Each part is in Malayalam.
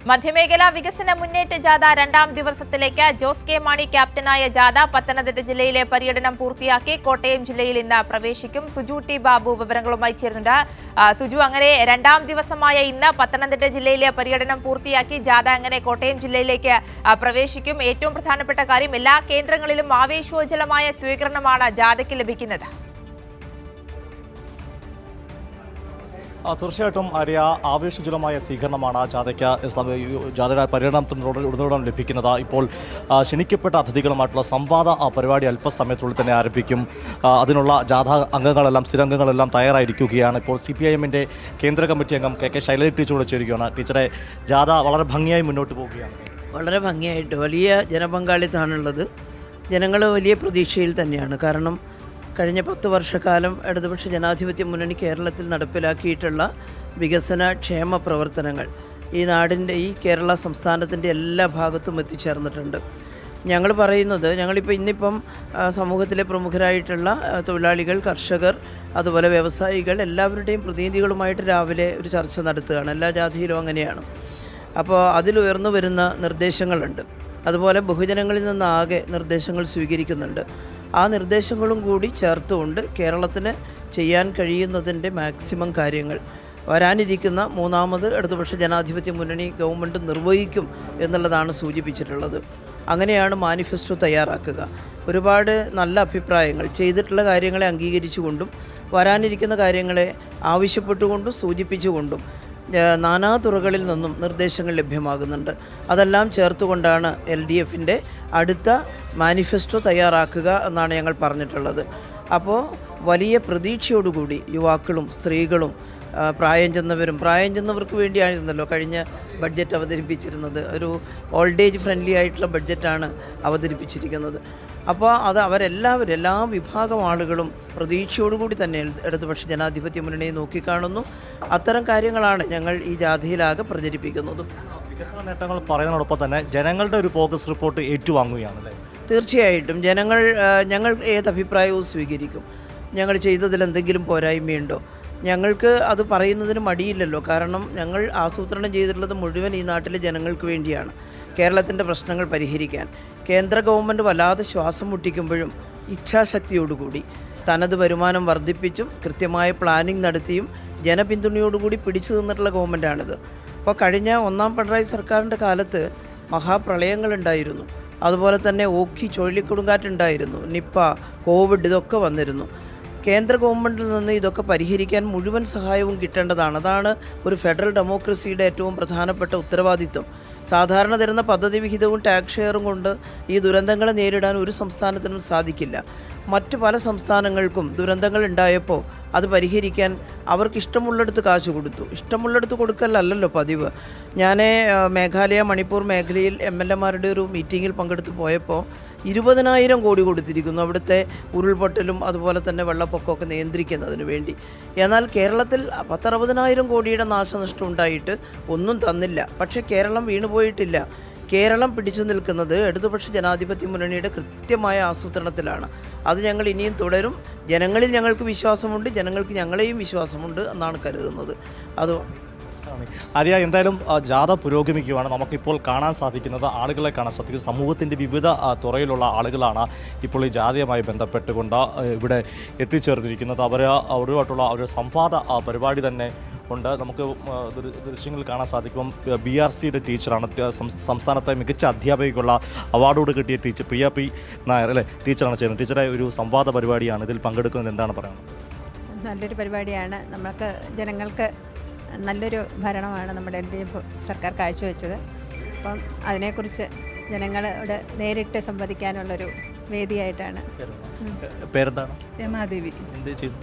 മധ്യമേഖലാ വികസന മുന്നേറ്റ ജാഥ രണ്ടാം ദിവസത്തിലേക്ക് ജോസ് കെ മാണി ക്യാപ്റ്റനായ ജാഥ പത്തനംതിട്ട ജില്ലയിലെ പര്യടനം പൂർത്തിയാക്കി കോട്ടയം ജില്ലയിൽ ഇന്ന് പ്രവേശിക്കും. സുജു ടി ബാബു വിവരങ്ങളുമായി ചേരുന്നുണ്ട്. സുജു, അങ്ങനെ രണ്ടാം ദിവസമായ ഇന്ന് പത്തനംതിട്ട ജില്ലയിലെ പര്യടനം പൂർത്തിയാക്കി ജാഥ അങ്ങനെ കോട്ടയം ജില്ലയിലേക്ക് പ്രവേശിക്കും. ഏറ്റവും പ്രധാനപ്പെട്ട കാര്യം, എല്ലാ കേന്ദ്രങ്ങളിലും ആവേശോജ്വലമായ സ്വീകരണമാണ് ജാഥയ്ക്ക് ലഭിക്കുന്നത്. തീർച്ചയായിട്ടും ആര്യ, ആവേശജലമായ സ്വീകരണമാണ് ജാഥയുടെ പര്യടനത്തിനോടൊപ്പം ലഭിക്കുന്നത്. ഇപ്പോൾ ക്ഷണിക്കപ്പെട്ട അതിഥികളുമായിട്ടുള്ള സംവാദ പരിപാടി അല്പസമയത്തുള്ളിൽ തന്നെ ആരംഭിക്കും. അതിനുള്ള ജാഥ അംഗങ്ങളെല്ലാം സ്ഥിരംഗങ്ങളെല്ലാം തയ്യാറായിരിക്കുകയാണ്. ഇപ്പോൾ CPIM-ന്റെ കേന്ദ്ര കമ്മിറ്റി അംഗം KK ശൈലജ ടീച്ചറോട് ചേരുകയാണ്. ടീച്ചറെ, ജാഥ വളരെ ഭംഗിയായി മുന്നോട്ട് പോവുകയാണ്. വളരെ ഭംഗിയായിട്ട് വലിയ ജനപങ്കാളിത്തമാണുള്ളത്. ജനങ്ങൾ വലിയ പ്രതീക്ഷയിൽ തന്നെയാണ്. കാരണം കഴിഞ്ഞ 10 വർഷക്കാലം ഇടതുപക്ഷ ജനാധിപത്യ മുന്നണി കേരളത്തിൽ നടപ്പിലാക്കിയിട്ടുള്ള വികസന ക്ഷേമ പ്രവർത്തനങ്ങൾ ഈ നാടിൻ്റെ, ഈ കേരള സംസ്ഥാനത്തിൻ്റെ എല്ലാ ഭാഗത്തും എത്തിച്ചേർന്നിട്ടുണ്ട്. ഞങ്ങൾ പറയുന്നത്, ഇന്നിപ്പം സമൂഹത്തിലെ പ്രമുഖരായിട്ടുള്ള തൊഴിലാളികൾ, കർഷകർ, അതുപോലെ വ്യവസായികൾ എല്ലാവരുടെയും പ്രതിനിധികളുമായിട്ട് രാവിലെ ഒരു ചർച്ച നടത്തുകയാണ്. എല്ലാ ജാഥയിലും അങ്ങനെയാണ്. അപ്പോൾ അതിലുയർന്നു വരുന്ന നിർദ്ദേശങ്ങളുണ്ട്. അതുപോലെ ബഹുജനങ്ങളിൽ നിന്നാകെ നിർദ്ദേശങ്ങൾ സ്വീകരിക്കുന്നുണ്ട്. ആ നിർദ്ദേശങ്ങളും കൂടി ചേർത്തുകൊണ്ട് കേരളത്തിന് ചെയ്യാൻ കഴിയുന്നതിൻ്റെ മാക്സിമം കാര്യങ്ങൾ വരാനിരിക്കുന്ന മൂന്നാമത് ഇടതുപക്ഷ ജനാധിപത്യ മുന്നണി ഗവൺമെൻറ് നിർവഹിക്കും എന്നുള്ളതാണ് സൂചിപ്പിച്ചിട്ടുള്ളത്. അങ്ങനെയാണ് മാനിഫെസ്റ്റോ തയ്യാറാക്കുക. ഒരുപാട് നല്ല അഭിപ്രായങ്ങൾ, ചെയ്തിട്ടുള്ള കാര്യങ്ങളെ അംഗീകരിച്ചുകൊണ്ടും വരാനിരിക്കുന്ന കാര്യങ്ങളെ ആവശ്യപ്പെട്ടുകൊണ്ടും സൂചിപ്പിച്ചുകൊണ്ടും നാനാ തുറകളിൽ നിന്നും നിർദ്ദേശങ്ങൾ ലഭ്യമാകുന്നുണ്ട്. അതെല്ലാം ചേർത്തുകൊണ്ടാണ് LDF-ൻ്റെ അടുത്ത മാനിഫെസ്റ്റോ തയ്യാറാക്കുക എന്നാണ് ഞങ്ങൾ പറഞ്ഞിട്ടുള്ളത്. അപ്പോൾ വലിയ പ്രതീക്ഷയോടുകൂടി യുവാക്കളും സ്ത്രീകളും പ്രായം ചെന്നവർക്ക് വേണ്ടിയായിരുന്നല്ലോ കഴിഞ്ഞ ബഡ്ജറ്റ് അവതരിപ്പിച്ചിരുന്നത്. ഒരു ഓൾഡ് ഏജ് ഫ്രണ്ട്ലി ആയിട്ടുള്ള ബഡ്ജറ്റാണ് അവതരിപ്പിച്ചിരിക്കുന്നത്. അപ്പോൾ അത് അവരെല്ലാവരും, എല്ലാ വിഭാഗം ആളുകളും പ്രതീക്ഷയോടുകൂടി തന്നെ ഇടതുപക്ഷ ജനാധിപത്യ മുന്നണിയെ നോക്കിക്കാണുന്നു. അത്തരം കാര്യങ്ങളാണ് ഞങ്ങൾ ഈ ജാഥയിലാകെ പ്രചരിപ്പിക്കുന്നതും. വികസന നേട്ടങ്ങൾ പറയുന്നതോടൊപ്പം തന്നെ ജനങ്ങളുടെ ഒരു പ്രോഗ്രസ് റിപ്പോർട്ട് ഏറ്റുവാങ്ങുകയാണല്ലേ? തീർച്ചയായിട്ടും ഞങ്ങൾ ഏതഭിപ്രായവും സ്വീകരിക്കും. ഞങ്ങൾ ചെയ്തതിൽ എന്തെങ്കിലും പോരായ്മയുണ്ടോ, ഞങ്ങൾക്ക് അത് പറയുന്നതിന് മടിയില്ലല്ലോ. കാരണം ഞങ്ങൾ ആസൂത്രണം ചെയ്തിട്ടുള്ളത് മുഴുവൻ ഈ നാട്ടിലെ ജനങ്ങൾക്ക് വേണ്ടിയാണ്, കേരളത്തിൻ്റെ പ്രശ്നങ്ങൾ പരിഹരിക്കാൻ. കേന്ദ്ര ഗവൺമെൻറ് വല്ലാതെ ശ്വാസം മുട്ടിക്കുമ്പോഴും ഇച്ഛാശക്തിയോടുകൂടി തനത് വരുമാനം വർദ്ധിപ്പിച്ചും കൃത്യമായ പ്ലാനിംഗ് നടത്തിയും ജനപിന്തുണയോടുകൂടി പിടിച്ചു നിന്നിട്ടുള്ള ഗവൺമെൻറ്റാണിത്. അപ്പോൾ കഴിഞ്ഞ ഒന്നാം പിണറായി സർക്കാരിൻ്റെ കാലത്ത് മഹാപ്രളയങ്ങളുണ്ടായിരുന്നു. അതുപോലെ തന്നെ ഓഖി ചുഴലിക്കൊടുങ്കാറ്റുണ്ടായിരുന്നു, നിപ്പ, കോവിഡ്, ഇതൊക്കെ വന്നിരുന്നു. കേന്ദ്ര ഗവൺമെൻറ്റിൽ നിന്ന് ഇതൊക്കെ പരിഹരിക്കാൻ മുഴുവൻ സഹായവും കിട്ടേണ്ടതാണ്. അതാണ് ഒരു ഫെഡറൽ ഡെമോക്രസിയുടെ ഏറ്റവും പ്രധാനപ്പെട്ട ഉത്തരവാദിത്വം. സാധാരണ തരുന്ന പദ്ധതി വിഹിതവും ടാക്സ് ഷെയറും കൊണ്ട് ഈ ദുരന്തങ്ങളെ നേരിടാൻ ഒരു സംസ്ഥാനത്തിനും സാധിക്കില്ല. മറ്റ് പല സംസ്ഥാനങ്ങൾക്കും ദുരന്തങ്ങൾ ഉണ്ടായപ്പോൾ അത് പരിഹരിക്കാൻ അവർക്ക് ഇഷ്ടമുള്ളിടത്ത് കാശ് കൊടുത്തു. ഇഷ്ടമുള്ളിടത്ത് കൊടുക്കലല്ലോ പതിവ്. ഞാൻ മേഘാലയ, മണിപ്പൂർ മേഖലയിൽ MLA-മാരുടെ ഒരു മീറ്റിങ്ങിൽ പങ്കെടുത്ത് പോയപ്പോൾ 20,000 കോടി കൊടുത്തിരിക്കുന്നു അവിടുത്തെ ഉരുൾപൊട്ടലും അതുപോലെ തന്നെ വെള്ളപ്പൊക്കമൊക്കെ നിയന്ത്രിക്കുന്നതിന് വേണ്ടി. എന്നാൽ കേരളത്തിൽ 10-60,000 കോടിയുടെ നാശനഷ്ടം ഉണ്ടായിട്ട് ഒന്നും തന്നില്ല. പക്ഷേ കേരളം വീണുപോയിട്ടില്ല. കേരളം പിടിച്ചു നിൽക്കുന്നത് ഇടതുപക്ഷ ജനാധിപത്യ മുന്നണിയുടെ കൃത്യമായ ആസൂത്രണത്തിലാണ്. അത് ഞങ്ങൾ ഇനിയും തുടരും. ജനങ്ങളിൽ ഞങ്ങൾക്ക് വിശ്വാസമുണ്ട്, ജനങ്ങൾക്ക് ഞങ്ങളെയും വിശ്വാസമുണ്ട് എന്നാണ് കരുതുന്നത്. ആര്യ, എന്തായാലും ജാഥ പുരോഗമിക്കുകയാണ്. നമുക്കിപ്പോൾ കാണാൻ സാധിക്കുന്നത്, ആളുകളെ കാണാൻ സാധിക്കുന്നത് സമൂഹത്തിൻ്റെ വിവിധ തുറയിലുള്ള ആളുകളാണ് ഇപ്പോൾ ഈ ജാഥയുമായി ബന്ധപ്പെട്ടുകൊണ്ട് ഇവിടെ എത്തിച്ചേർന്നിരിക്കുന്നത്. അവരുമായിട്ടുള്ള ഒരു സംവാദ പരിപാടി തന്നെ ഉണ്ട്. നമുക്ക് ദൃശ്യങ്ങൾ കാണാൻ സാധിക്കും. BRC-യുടെ ടീച്ചറാണ്, സംസ്ഥാനത്തെ മികച്ച അധ്യാപികയ്ക്കുള്ള അവാർഡോട് കിട്ടിയ ടീച്ചർ പ്രിയ P. നായർ അല്ലേ, ടീച്ചറാണ് ചെയ്യുന്നത്. ടീച്ചറെ, ഒരു സംവാദ പരിപാടിയാണ്, ഇതിൽ പങ്കെടുക്കുന്നത് എന്താണ് പറയുന്നത്? നല്ലൊരു പരിപാടിയാണ്. നമ്മൾക്ക് ജനങ്ങൾക്ക് നല്ലൊരു ഭരണമാണ് നമ്മുടെ LDF സർക്കാർ കാഴ്ചവെച്ചത്. അപ്പം അതിനെക്കുറിച്ച് ജനങ്ങളോട് നേരിട്ട് സംവദിക്കാനുള്ളൊരു വേദിയായിട്ടാണ്. പേരെന്താണ്? രമാദേവി. എന്ത് ചെയ്തു?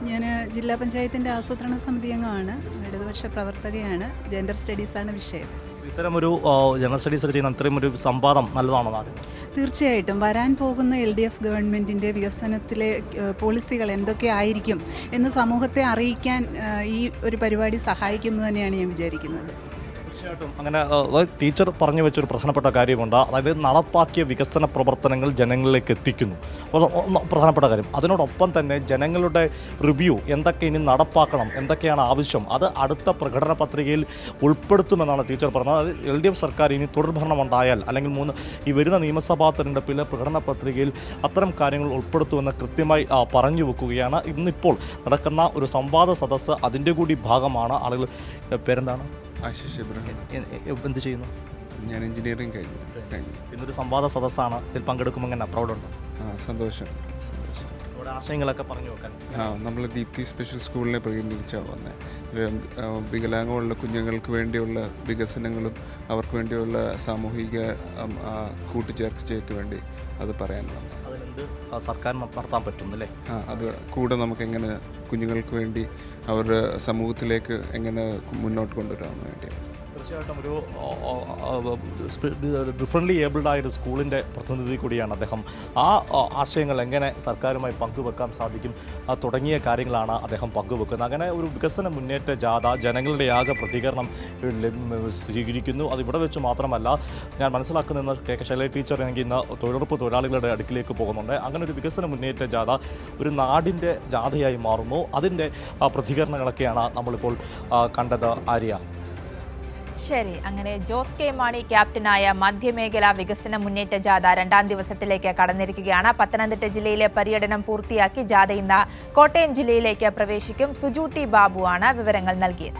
ഞാൻ ജില്ലാ പഞ്ചായത്തിൻ്റെ ആസൂത്രണ സമിതി അംഗമാണ്, ഇടതുപക്ഷ പ്രവർത്തകയാണ്. ജെൻഡർ സ്റ്റഡീസാണ് വിഷയം. ഇത്തരമൊരു ജനറൽ സ്റ്റഡീസ് ചെയ്യുന്ന ഇത്രയും ഒരു സംവാദം നല്ലതാണോ? തീർച്ചയായിട്ടും വരാൻ പോകുന്ന LDF ഗവൺമെൻറ്റിൻ്റെ വികസനത്തിലെ പോളിസികൾ എന്തൊക്കെ ആയിരിക്കും എന്ന് സമൂഹത്തെ അറിയിക്കാൻ ഈ ഒരു പരിപാടി സഹായിക്കുമെന്ന് തന്നെയാണ് ഞാൻ വിചാരിക്കുന്നത്. തീർച്ചയായിട്ടും അങ്ങനെ ടീച്ചർ പറഞ്ഞു വെച്ചൊരു പ്രധാനപ്പെട്ട കാര്യമുണ്ട്. അതായത് നടപ്പാക്കിയ വികസന പ്രവർത്തനങ്ങൾ ജനങ്ങളിലേക്ക് എത്തിക്കുന്നു, പ്രധാനപ്പെട്ട കാര്യം. അതിനോടൊപ്പം തന്നെ ജനങ്ങളുടെ റിവ്യൂ, എന്തൊക്കെ ഇനി നടപ്പാക്കണം, എന്തൊക്കെയാണ് ആവശ്യം, അത് അടുത്ത പ്രകടന പത്രികയിൽ ഉൾപ്പെടുത്തുമെന്നാണ് ടീച്ചർ പറഞ്ഞത്. അത് LDF സർക്കാർ ഇനി തുടർഭരണം ഉണ്ടായാൽ അല്ലെങ്കിൽ ഈ വരുന്ന നിയമസഭാ തെരഞ്ഞെടുപ്പിലെ പ്രകടന പത്രികയിൽ അത്തരം കാര്യങ്ങൾ ഉൾപ്പെടുത്തുമെന്ന് കൃത്യമായി പറഞ്ഞു വെക്കുകയാണ്. ഇന്നിപ്പോൾ നടക്കുന്ന ഒരു സംവാദ സദസ്സ് അതിൻ്റെ കൂടി ഭാഗമാണ്. ആളുകൾ പേരെന്താണ്? ആശിഷ് ഇബ്രാഹിം. എന്ത് ചെയ്യുന്നു? ഞാൻ എഞ്ചിനീയറിംഗ് കഴിഞ്ഞു. ഇന്നൊരു സംവാദ സദസ്സാണ്. ഇതിൽ പങ്കെടുക്കുമ്പോൾ എങ്ങനെ പ്രൗഡുണ്ട്? സന്തോഷം. ഇവിടെ ആശയങ്ങളൊക്കെ പറഞ്ഞു വെക്കാൻ. നമ്മൾ ദീപ്തി സ്പെഷ്യൽ സ്കൂളിനെ പ്രതിനിധീകരിച്ചാണ് വന്നത്. വികലാംഗമുള്ള കുഞ്ഞുങ്ങൾക്ക് വേണ്ടിയുള്ള വികസനങ്ങളും അവർക്ക് വേണ്ടിയുള്ള സാമൂഹിക കൂട്ടിച്ചേർച്ചയ്ക്ക് വേണ്ടി അത് പറയാനുള്ളത്. അതിനെന്ത് സർക്കാർ നടത്താൻ പറ്റുന്നല്ലേ? അത് കൂടെ നമുക്ക് എങ്ങനെ കുഞ്ഞുങ്ങൾക്ക് വേണ്ടി അവരുടെ സമൂഹത്തിലേക്ക് എങ്ങനെ മുന്നോട്ട് കൊണ്ടുവരാൻ വേണ്ടിയാണ്. തീർച്ചയായിട്ടും ഒരു ഡിഫറൻ്റ്ലി ഏബിൾഡ് ആയൊരു സ്കൂളിൻ്റെ പ്രതിനിധി കൂടിയാണ് അദ്ദേഹം. ആ ആശയങ്ങൾ എങ്ങനെ സർക്കാരുമായി പങ്കുവെക്കാൻ സാധിക്കും തുടങ്ങിയ കാര്യങ്ങളാണ് അദ്ദേഹം പങ്കുവെക്കുന്നത്. അങ്ങനെ ഒരു വികസന മുന്നേറ്റ ജാഥ ജനങ്ങളുടെ ആകെ പ്രതികരണം സ്വീകരിക്കുന്നു. അത് ഇവിടെ വെച്ച് മാത്രമല്ല, ഞാൻ മനസ്സിലാക്കുന്ന KK ശൈലജ ടീച്ചർ എനിക്ക് ഇന്ന് തൊഴിലുറപ്പ് തൊഴിലാളികളുടെ അടുക്കിലേക്ക് പോകുന്നുണ്ട്. അങ്ങനെ ഒരു വികസന മുന്നേറ്റ ജാഥ ഒരു നാടിൻ്റെ ജാഥയായി മാറുന്നു. അതിൻ്റെ പ്രതികരണങ്ങളൊക്കെയാണ് നമ്മളിപ്പോൾ കണ്ടത്. ആര്യ. ശരി, അങ്ങനെ ജോസ് കെ മാണി ക്യാപ്റ്റനായ മധ്യമേഖലാ വികസന മുന്നേറ്റ ജാഥ 2ാം ദിവസത്തിലേക്ക് കടന്നിരിക്കുകയാണ്. പത്തനംതിട്ട ജില്ലയിലെ പര്യടനം പൂർത്തിയാക്കി ജാഥ ഇന്ന് കോട്ടയം ജില്ലയിലേക്ക് പ്രവേശിക്കും. സുജൂട്ടി ബാബുവാണ് വിവരങ്ങൾ നൽകിയത്.